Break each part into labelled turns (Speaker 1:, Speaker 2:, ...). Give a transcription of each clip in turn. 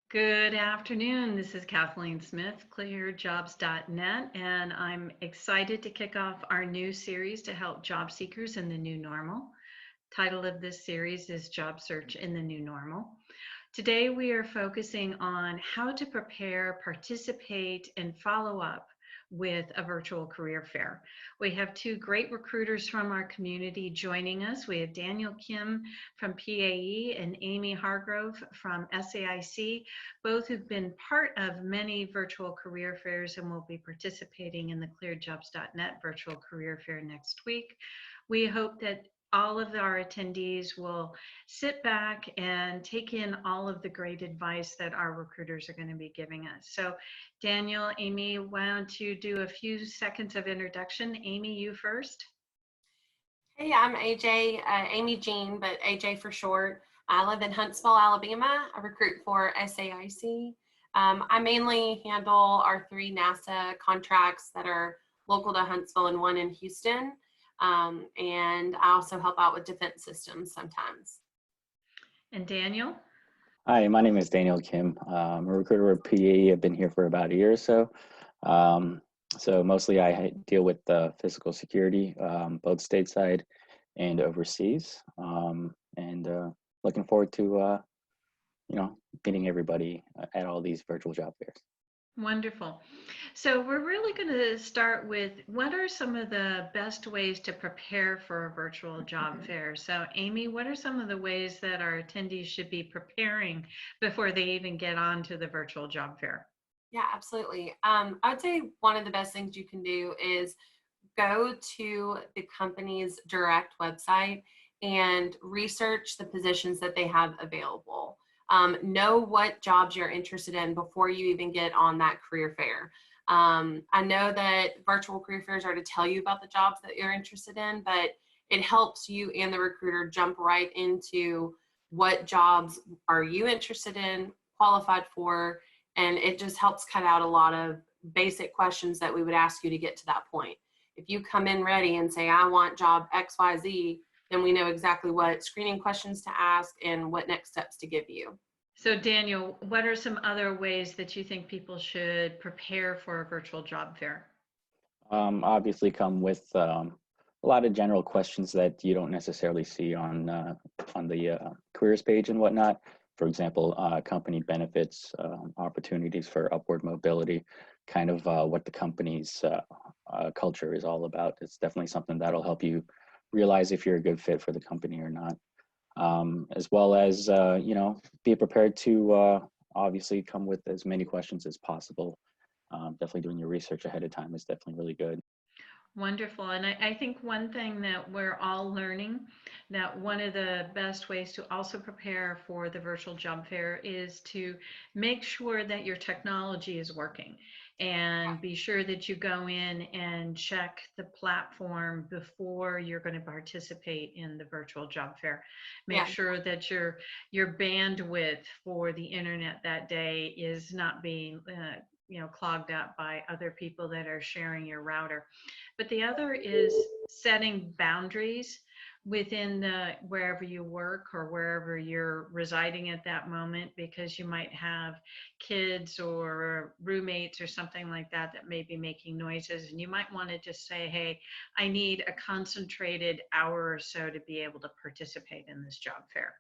Speaker 1: Good afternoon. This is Kathleen Smith, ClearedJobs.Net, and I'm excited to kick off our new series to help job seekers in the new normal. Title of this series is Job Search in the New Normal. Today we are focusing on how to prepare, participate, and follow up with a virtual career fair. We have two great recruiters from our community joining us. We have Daniel Kim from PAE and Amy Hargrove from SAIC, both who've been part of many virtual career fairs and will be participating in the ClearedJobs.Net virtual career fair next week. We hope that all of our attendees will sit back and take in all of the great advice that our recruiters are going to be giving us. So Daniel, Amy, why don't you do a few seconds of introduction? Amy, you first.
Speaker 2: Hey, I'm AJ, Amy Jean, but AJ for short. I live in Huntsville, Alabama. I recruit for SAIC. I mainly handle our 3 NASA contracts that are local to Huntsville and 1 in Houston. And I also help out with defense systems sometimes.
Speaker 1: And Daniel?
Speaker 3: Hi, my name is Daniel Kim. I'm a recruiter at PAE. I've been here for about a year or so. So mostly I deal with physical security, both stateside and overseas. And looking forward to, meeting everybody at all these virtual job fairs.
Speaker 1: Wonderful. So we're really going to start with what are some of the best ways to prepare for a virtual job fair? So Amy, what are some of the ways that our attendees should be preparing before they even get on to the virtual job fair?
Speaker 2: Yeah, absolutely. I would say one of the best things you can do is go to the company's direct website and research the positions that they have available. Know what jobs you're interested in before you even get on that career fair. I know that virtual career fairs are to tell you about the jobs that you're interested in, but it helps you and the recruiter jump right into what jobs are you interested in, qualified for, and it just helps cut out a lot of basic questions that we would ask you to get to that point. If you come in ready and say, I want job XYZ, then we know exactly what screening questions to ask and what next steps to give you.
Speaker 1: So Daniel, what are some other ways that you think people should prepare for a virtual job fair?
Speaker 3: Obviously come with a lot of general questions that you don't necessarily see on the careers page and whatnot. For example, company benefits, opportunities for upward mobility, kind of what the company's culture is all about. It's definitely something that'll help you realize if you're a good fit for the company or not. As well as, be prepared to obviously come with as many questions as possible. Definitely doing your research ahead of time is definitely really good.
Speaker 1: Wonderful. And I think one thing that we're all learning, that one of the best ways to also prepare for the virtual job fair is to make sure that your technology is working, and be sure that you go in and check the platform before you're going to participate in the virtual job fair. Make sure that your bandwidth for the internet that day is not being clogged up by other people that are sharing your router. But the other is setting boundaries within wherever you work or wherever you're residing at that moment, because you might have kids or roommates or something like that that may be making noises, and you might want to just say, hey, I need a concentrated hour or so to be able to participate in this job fair.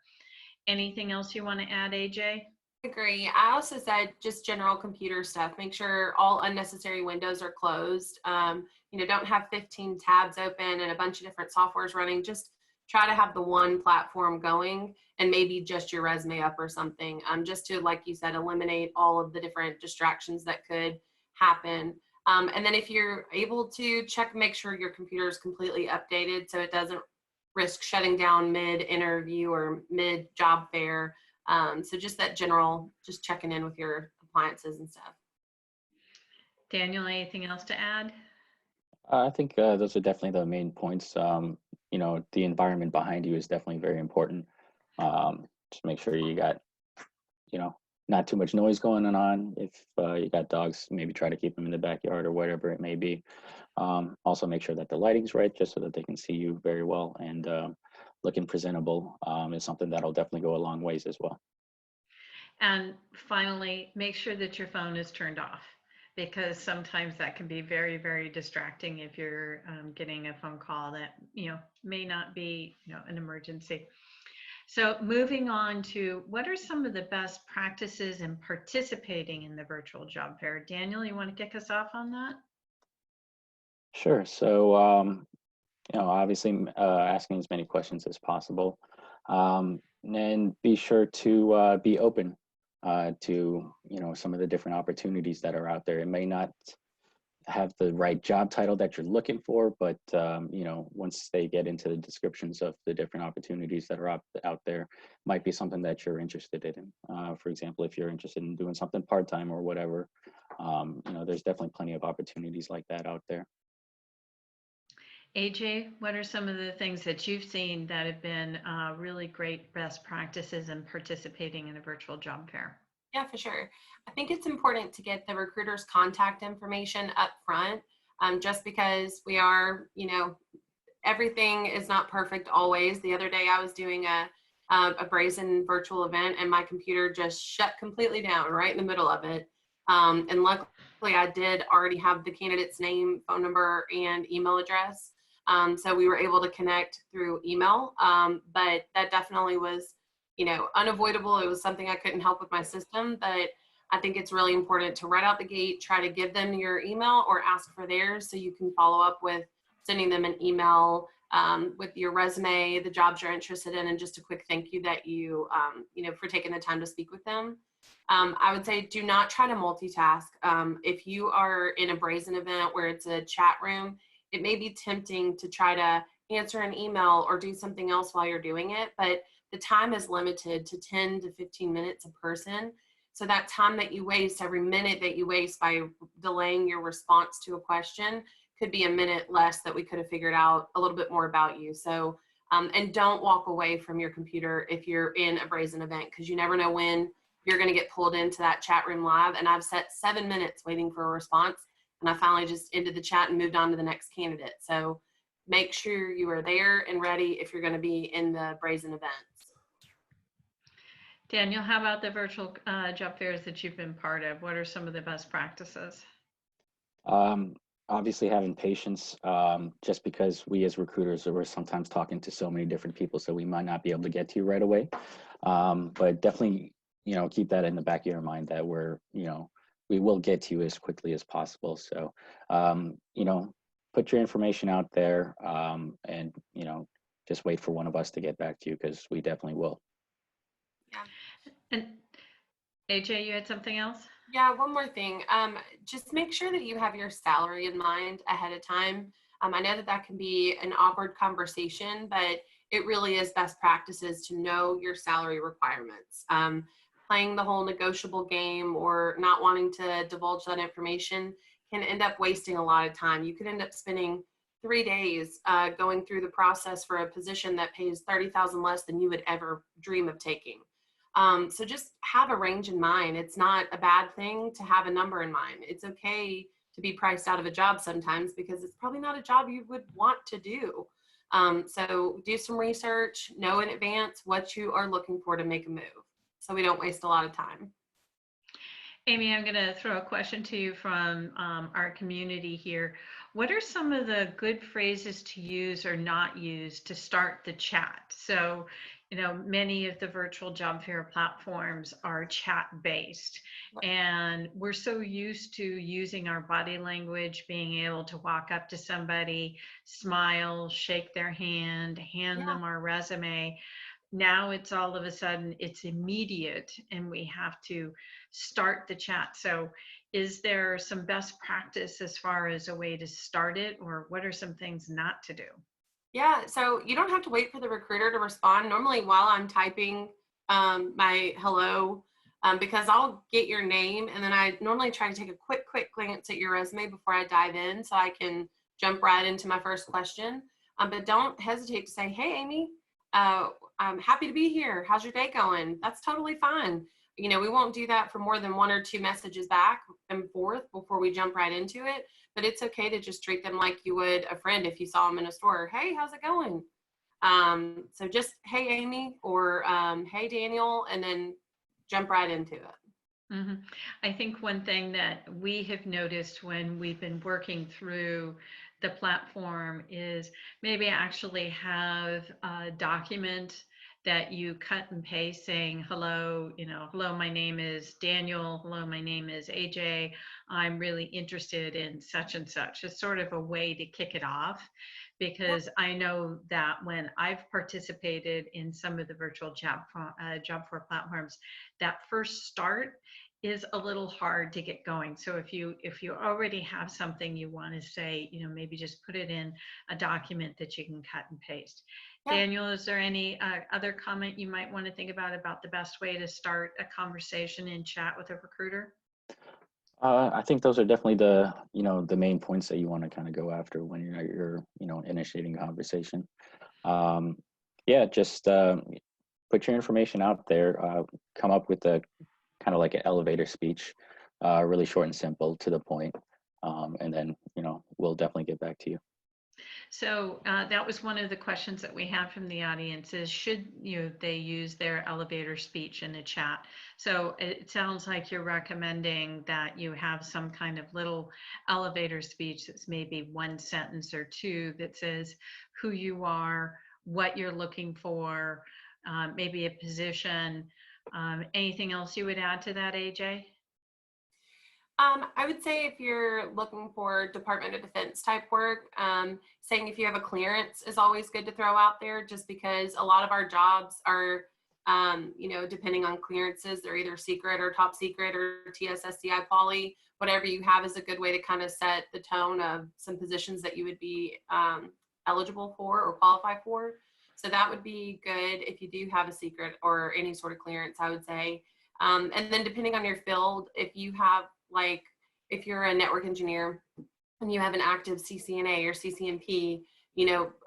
Speaker 1: Anything else you want to add, AJ?
Speaker 2: Agree. I also said just general computer stuff. Make sure all unnecessary windows are closed. Don't have 15 tabs open and a bunch of different softwares running. Just try to have the one platform going and maybe just your resume up or something, just to, like you said, eliminate all of the different distractions that could happen. And then if you're able to make sure your computer is completely updated so it doesn't risk shutting down mid-interview or mid-job fair. So just that general, just checking in with your appliances and stuff.
Speaker 1: Daniel, anything else to add?
Speaker 3: I think those are definitely the main points. The environment behind you is definitely very important. Just make sure you got, not too much noise going on. If you got dogs, maybe try to keep them in the backyard or whatever it may be. Also make sure that the lighting's right, just so that they can see you very well, and looking presentable is something that'll definitely go a long ways as well.
Speaker 1: And finally, make sure that your phone is turned off, because sometimes that can be very, very distracting if you're getting a phone call that, may not be, an emergency. So moving on to, what are some of the best practices in participating in the virtual job fair? Daniel, you want to kick us off on that?
Speaker 3: Sure. So, obviously asking as many questions as possible. And be sure to be open to, some of the different opportunities that are out there. It may not have the right job title that you're looking for, but once they get into the descriptions of the different opportunities that are out there, might be something that you're interested in. For example, if you're interested in doing something part-time or whatever, there's definitely plenty of opportunities like that out there.
Speaker 1: AJ, what are some of the things that you've seen that have been really great best practices in participating in a virtual job fair?
Speaker 2: Yeah, for sure. I think it's important to get the recruiter's contact information up front, just because we are, everything is not perfect always. The other day I was doing a brazen virtual event and my computer just shut completely down right in the middle of it. And luckily I did already have the candidate's name, phone number, and email address. So we were able to connect through email, but that definitely was, unavoidable. It was something I couldn't help with my system, but I think it's really important to right out the gate, try to give them your email or ask for theirs so you can follow up with sending them an email with your resume, the jobs you're interested in, and just a quick thank you that you, for taking the time to speak with them. I would say do not try to multitask. If you are in a brazen event where it's a chat room, it may be tempting to try to answer an email or do something else while you're doing it, but the time is limited to 10 to 15 minutes a person. So that time that you waste, every minute that you waste by delaying your response to a question, could be a minute less that we could have figured out a little bit more about you. So, and don't walk away from your computer if you're in a brazen event, because you never know when you're going to get pulled into that chat room live. And I've set 7 minutes waiting for a response, and I finally just ended the chat and moved on to the next candidate. So make sure you are there and ready if you're going to be in the brazen events.
Speaker 1: Daniel, how about the virtual job fairs that you've been part of? What are some of the best practices?
Speaker 3: Obviously having patience, just because we as recruiters are sometimes talking to so many different people, so we might not be able to get to you right away. But definitely, keep that in the back of your mind that we will get to you as quickly as possible. So, put your information out there, and, just wait for one of us to get back to you, because we definitely will.
Speaker 2: Yeah.
Speaker 1: And AJ, you had something else?
Speaker 2: Yeah, one more thing. Just make sure that you have your salary in mind ahead of time. I know that can be an awkward conversation, but it really is best practices to know your salary requirements. Playing the whole negotiable game or not wanting to divulge that information can end up wasting a lot of time. You could end up spending 3 days going through the process for a position that pays $30,000 less than you would ever dream of taking. So just have a range in mind. It's not a bad thing to have a number in mind. It's okay to be priced out of a job sometimes, because it's probably not a job you would want to do. So do some research, know in advance what you are looking for to make a move, so we don't waste a lot of time.
Speaker 1: Amy, I'm going to throw a question to you from our community here. What are some of the good phrases to use or not use to start the chat? So, many of the virtual job fair platforms are chat-based, and we're so used to using our body language, being able to walk up to somebody, smile, shake their hand, hand them our resume. Now it's all of a sudden it's immediate and we have to start the chat. So is there some best practice as far as a way to start it, or what are some things not to do?
Speaker 2: Yeah, so you don't have to wait for the recruiter to respond. Normally while I'm typing my hello, because I'll get your name and then I normally try to take a quick glance at your resume before I dive in so I can jump right into my first question. But don't hesitate to say, hey, Amy, I'm happy to be here. How's your day going? That's totally fine. We won't do that for more than 1 or 2 messages back and forth before we jump right into it. But it's okay to just treat them like you would a friend if you saw them in a store. Hey, how's it going? So just, hey, Amy, or hey, Daniel, and then jump right into it.
Speaker 1: I think one thing that we have noticed when we've been working through the platform is maybe actually have a document that you cut and paste saying, hello, hello, my name is Daniel. Hello, my name is AJ. I'm really interested in such and such. It's sort of a way to kick it off, because I know that when I've participated in some of the virtual job fair platforms, that first start is a little hard to get going. So if you already have something you want to say, maybe just put it in a document that you can cut and paste. Yeah. Daniel, is there any other comment you might want to think about the best way to start a conversation and chat with a recruiter?
Speaker 3: I think those are definitely the main points that you want to kind of go after when you're initiating a conversation. Yeah, just put your information out there. Come up with a kind of like an elevator speech, really short and simple, to the point, and then we'll definitely get back to you.
Speaker 1: So that was one of the questions that we have from the audience, is should they use their elevator speech in the chat? So it sounds like you're recommending that you have some kind of little elevator speech that's maybe one sentence or two that says who you are, what you're looking for, maybe a position. Anything else you would add to that, AJ?
Speaker 2: I would say if you're looking for Department of Defense type work, saying if you have a clearance is always good to throw out there, just because a lot of our jobs are, depending on clearances, they're either secret or top secret or TSSCI poly. Whatever you have is a good way to kind of set the tone of some positions that you would be eligible for or qualify for. So that would be good if you do have a secret or any sort of clearance, I would say. And then depending on your field, if you have, like, if you're a network engineer and you have an active CCNA or CCNP,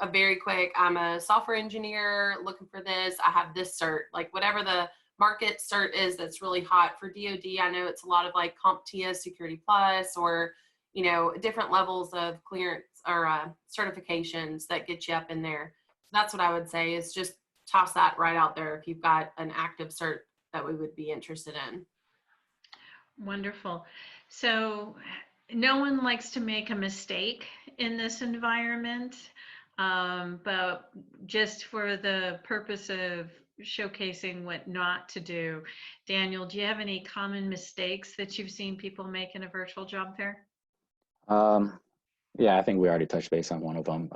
Speaker 2: a very quick, I'm a software engineer looking for this, I have this cert, like whatever the market cert is that's really hot for DoD. I know it's a lot of like CompTIA, Security Plus, or different levels of clearance or certifications that get you up in there. That's what I would say, is just toss that right out there if you've got an active cert that we would be interested in.
Speaker 1: Wonderful. So no one likes to make a mistake in this environment, but just for the purpose of showcasing what not to do, Daniel, do you have any common mistakes that you've seen people make in a virtual job fair?
Speaker 3: Yeah, I think we already touched base on one of them.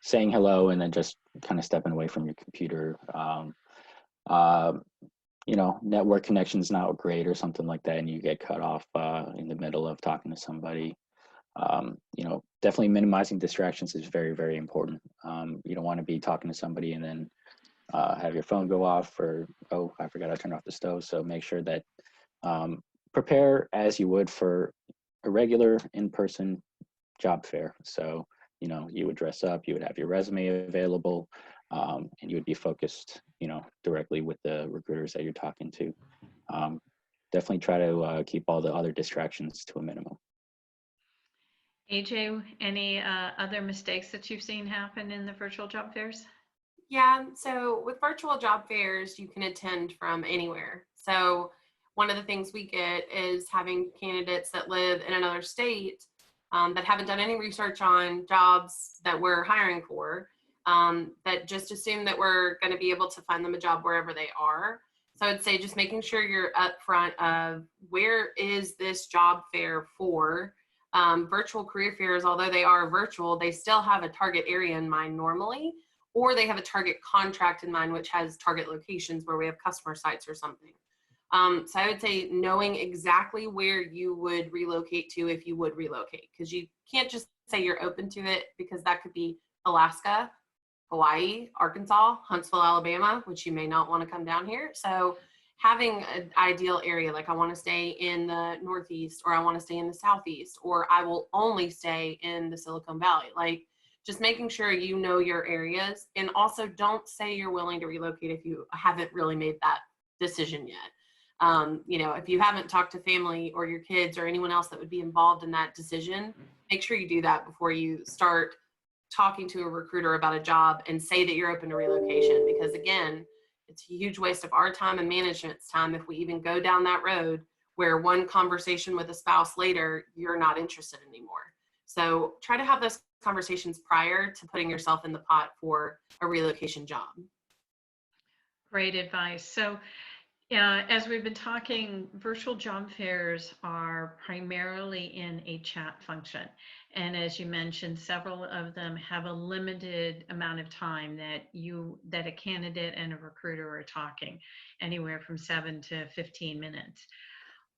Speaker 3: Saying hello and then just kind of stepping away from your computer. Network connection's not great or something like that, and you get cut off in the middle of talking to somebody. Definitely minimizing distractions is very, very important. You don't want to be talking to somebody and then have your phone go off, or, oh, I forgot to turn off the stove. So make sure that prepare as you would for a regular in-person job fair. So you would dress up, you would have your resume available, and you would be focused, directly with the recruiters that you're talking to. Definitely try to keep all the other distractions to a minimum.
Speaker 1: AJ, any other mistakes that you've seen happen in the virtual job fairs?
Speaker 2: Yeah, so with virtual job fairs, you can attend from anywhere. So one of the things we get is having candidates that live in another state that haven't done any research on jobs that we're hiring for, that just assume that we're going to be able to find them a job wherever they are. So I'd say just making sure you're upfront of where is this job fair for. Virtual career fairs, although they are virtual, they still have a target area in mind normally, or they have a target contract in mind, which has target locations where we have customer sites or something. So I would say knowing exactly where you would relocate to if you would relocate, because you can't just say you're open to it, because that could be Alaska, Hawaii, Arkansas, Huntsville, Alabama, which you may not want to come down here. So having an ideal area, like I want to stay in the Northeast, or I want to stay in the Southeast, or I will only stay in the Silicon Valley, like just making sure you know your areas. And also don't say you're willing to relocate if you haven't really made that decision yet. If you haven't talked to family or your kids or anyone else that would be involved in that decision, make sure you do that before you start talking to a recruiter about a job and say that you're open to relocation. Because again, It's a huge waste of our time and management's time if we even go down that road where one conversation with a spouse later, you're not interested anymore. So try to have those conversations prior to putting yourself in the pot for a relocation job.
Speaker 1: Great advice. So, as we've been talking, virtual job fairs are primarily in a chat function. And as you mentioned, several of them have a limited amount of time that a candidate and a recruiter are talking, anywhere from 7 to 15 minutes.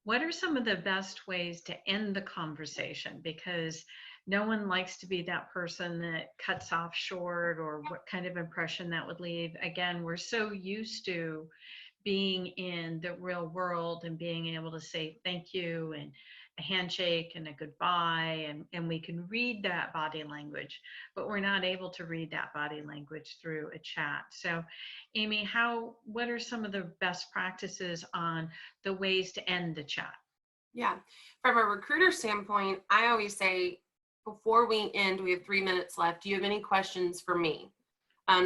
Speaker 1: What are some of the best ways to end the conversation? Because no one likes to be that person that cuts off short, or what kind of impression that would leave. Again, we're so used to being in the real world and being able to say thank you and a handshake and a goodbye, and we can read that body language, but we're not able to read that body language through a chat. So Amy, what are some of the best practices on the ways to end the chat?
Speaker 2: Yeah, from a recruiter standpoint, I always say before we end, we have 3 minutes left. Do you have any questions for me?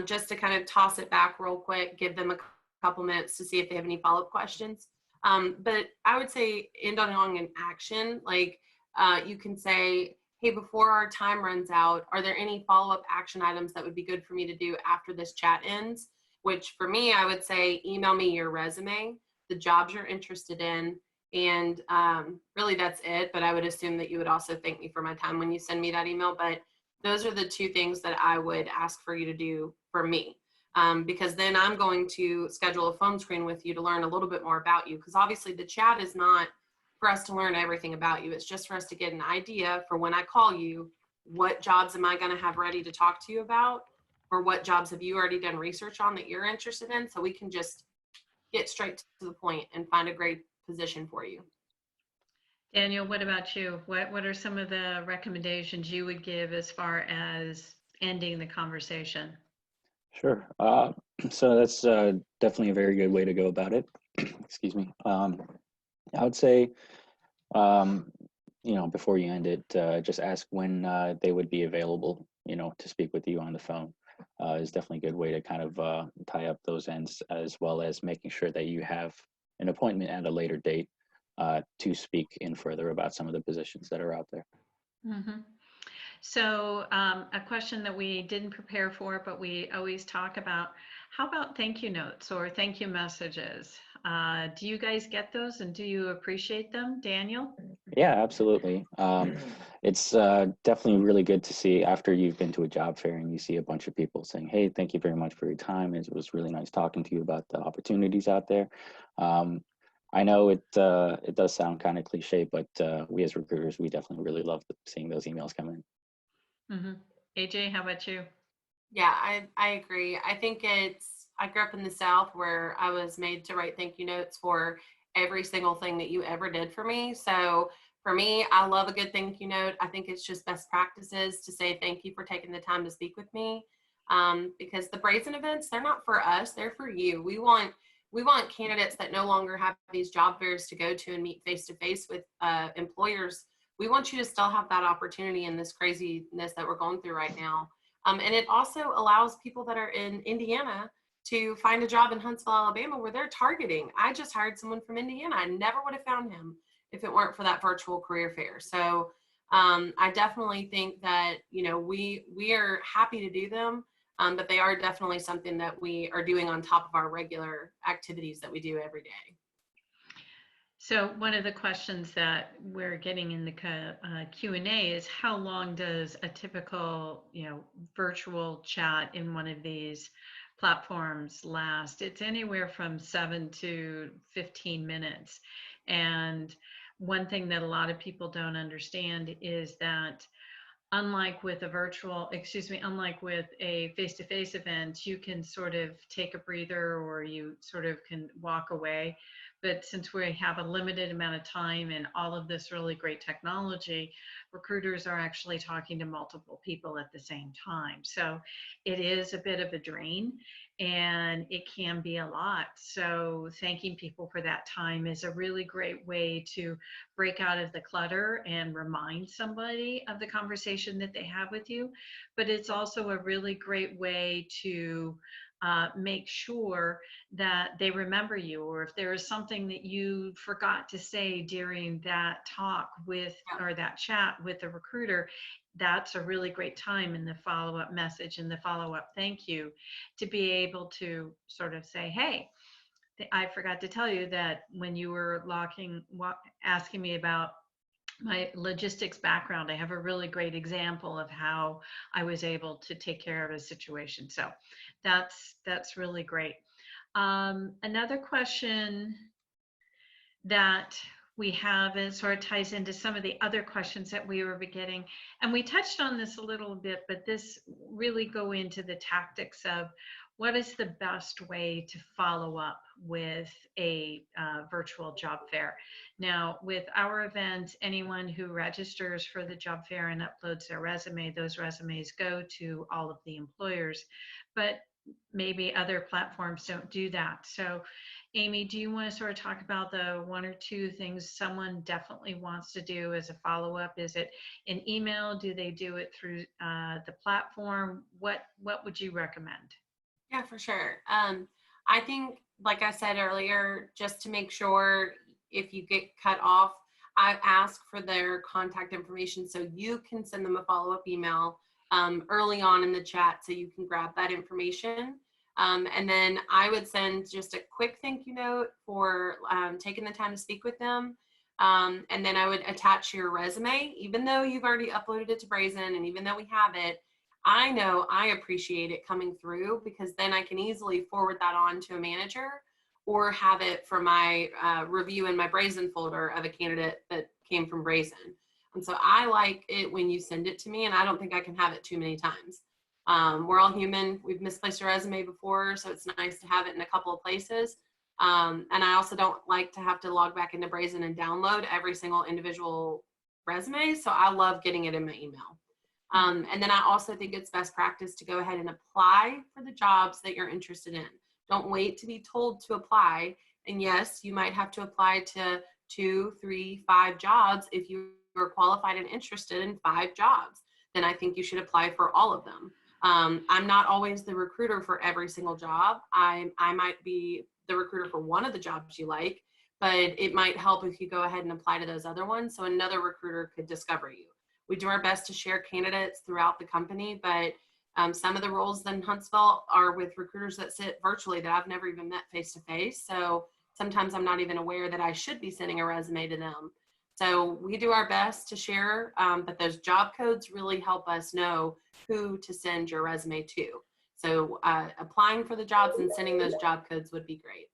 Speaker 2: Just to kind of toss it back real quick, give them a couple minutes to see if they have any follow-up questions. But I would say end on an action. Like you can say, hey, before our time runs out, are there any follow-up action items that would be good for me to do after this chat ends? Which for me, I would say email me your resume, the jobs you're interested in, and really that's it. But I would assume that you would also thank me for my time when you send me that email. But those are the two things that I would ask for you to do for me. Because then I'm going to schedule a phone screen with you to learn a little bit more about you. Because obviously the chat is not for us to learn everything about you. It's just for us to get an idea for when I call you, what jobs am I going to have ready to talk to you about, or what jobs have you already done research on that you're interested in, so we can just get straight to the point and find a great position for you.
Speaker 1: Daniel, what about you? What are some of the recommendations you would give as far as ending the conversation?
Speaker 3: Sure. So that's definitely a very good way to go about it. Excuse me. I would say, before you end it, just ask when they would be available, to speak with you on the phone. Is definitely a good way to kind of tie up those ends, as well as making sure that you have an appointment at a later date to speak in further about some of the positions that are out there.
Speaker 1: Mm-hmm. So a question that we didn't prepare for, but we always talk about, how about thank you notes or thank you messages? Do you guys get those, and do you appreciate them, Daniel?
Speaker 3: Yeah, absolutely. It's definitely really good to see after you've been to a job fair and you see a bunch of people saying, hey, thank you very much for your time. It was really nice talking to you about the opportunities out there. I know it does sound kind of cliche, but we as recruiters, we definitely really love seeing those emails come in.
Speaker 1: Mm-hmm. AJ, how about you?
Speaker 2: Yeah, I agree. I think I grew up in the South where I was made to write thank you notes for every single thing that you ever did for me. So for me, I love a good thank you note. I think it's just best practices to say thank you for taking the time to speak with me. Because the brazen events, they're not for us, they're for you. We want candidates that no longer have these job fairs to go to and meet face to face with employers. We want you to still have that opportunity in this craziness that we're going through right now. And it also allows people that are in Indiana to find a job in Huntsville, Alabama, where they're targeting. I just hired someone from Indiana. I never would have found him if it weren't for that virtual career fair. So I definitely think that, we are happy to do them, but they are definitely something that we are doing on top of our regular activities that we do every day.
Speaker 1: So one of the questions that we're getting in the Q&A is, how long does a typical, virtual chat in one of these platforms last? It's anywhere from 7 to 15 minutes. And one thing that a lot of people don't understand is that unlike with a face-to-face event, you can sort of take a breather, or you sort of can walk away. But since we have a limited amount of time and all of this really great technology, recruiters are actually talking to multiple people at the same time. So it is a bit of a drain, and it can be a lot. So thanking people for that time is a really great way to break out of the clutter and remind somebody of the conversation that they have with you. But it's also a really great way to make sure that they remember you, or if there is something that you forgot to say during that talk with, or that chat with the recruiter, that's a really great time in the follow-up message and the follow-up thank you to be able to sort of say, hey, I forgot to tell you that when you were asking me about my logistics background, I have a really great example of how I was able to take care of a situation. So that's really great. Another question that we have, and sort of ties into some of the other questions that we were getting, and we touched on this a little bit, but this really go into the tactics of what is the best way to follow up with a virtual job fair. Now, with our event, anyone who registers for the job fair and uploads their resume, those resumes go to all of the employers, but maybe other platforms don't do that. So Amy, do you want to sort of talk about the one or two things someone definitely wants to do as a follow-up? Is it an email? Do they do it through the platform? What would you recommend?
Speaker 2: Yeah, for sure. I think, like I said earlier, just to make sure if you get cut off, I ask for their contact information so you can send them a follow-up email early on in the chat so you can grab that information. And then I would send just a quick thank you note for taking the time to speak with them. And then I would attach your resume, even though you've already uploaded it to Brazen, and even though we have it, I know I appreciate it coming through, because then I can easily forward that on to a manager or have it for my review in my Brazen folder of a candidate that came from Brazen. And so I like it when you send it to me, and I don't think I can have it too many times. We're all human. We've misplaced a resume before, so it's nice to have it in a couple of places. And I also don't like to have to log back into Brazen and download every single individual resume. So I love getting it in my email. And then I also think it's best practice to go ahead and apply for the jobs that you're interested in. Don't wait to be told to apply. And yes, you might have to apply to 2, 3, 5 jobs. If you are qualified and interested in 5 jobs, then I think you should apply for all of them. I'm not always the recruiter for every single job. I might be the recruiter for one of the jobs you like, but it might help if you go ahead and apply to those other ones so another recruiter could discover you. We do our best to share candidates throughout the company, but some of the roles in Huntsville are with recruiters that sit virtually that I've never even met face to face. So sometimes I'm not even aware that I should be sending a resume to them. So we do our best to share, but those job codes really help us know who to send your resume to. So applying for the jobs and sending those job codes would be great.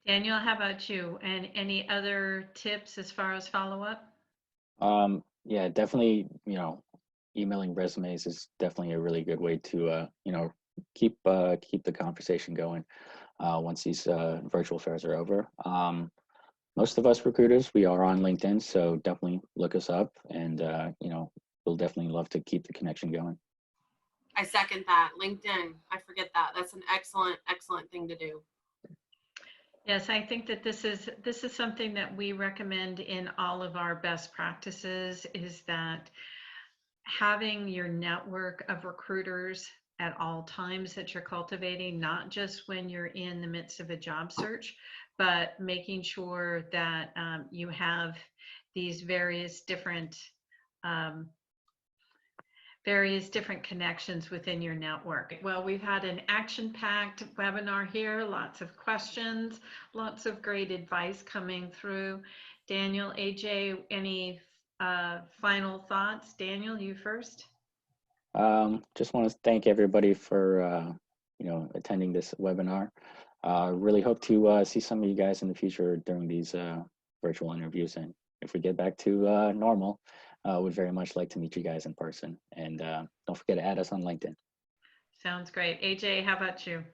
Speaker 1: Daniel, how about you? And any other tips as far as follow-up?
Speaker 3: Yeah, definitely, emailing resumes is definitely a really good way to, keep the conversation going once these virtual fairs are over. Most of us recruiters, we are on LinkedIn, so definitely look us up, and we'll definitely love to keep the connection going.
Speaker 2: I second that. LinkedIn, I forget that. That's an excellent thing to do.
Speaker 1: Yes, I think that this is something that we recommend in all of our best practices, is that having your network of recruiters at all times that you're cultivating, not just when you're in the midst of a job search, but making sure that you have these various different connections within your network. Well, we've had an action-packed webinar here, lots of questions, lots of great advice coming through. Daniel, AJ, any final thoughts? Daniel, you first.
Speaker 3: Just want to thank everybody for attending this webinar. Really hope to see some of you guys in the future during these virtual interviews, and if we get back to normal, would very much like to meet you guys in person. And don't forget to add us on LinkedIn.
Speaker 1: Sounds great. AJ, how about you?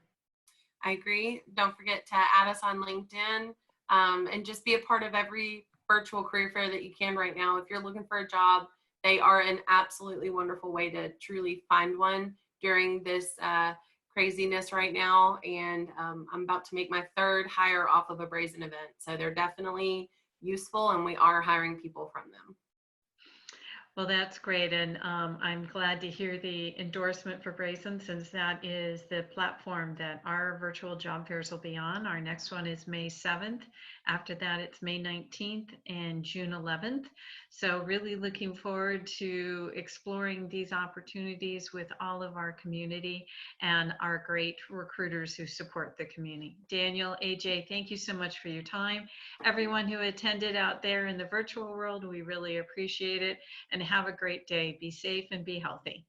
Speaker 2: I agree. Don't forget to add us on LinkedIn, and just be a part of every virtual career fair that you can right now. If you're looking for a job, they are an absolutely wonderful way to truly find one during this craziness right now. And I'm about to make my 3rd hire off of a Brazen event. So they're definitely useful, and we are hiring people from them.
Speaker 1: Well, that's great, and I'm glad to hear the endorsement for Brazen, since that is the platform that our virtual job fairs will be on. Our next one is May 7th. After that, it's May 19th and June 11th. So really looking forward to exploring these opportunities with all of our community and our great recruiters who support the community. Daniel, AJ, thank you so much for your time. Everyone who attended out there in the virtual world, we really appreciate it. And have a great day. Be safe and be healthy.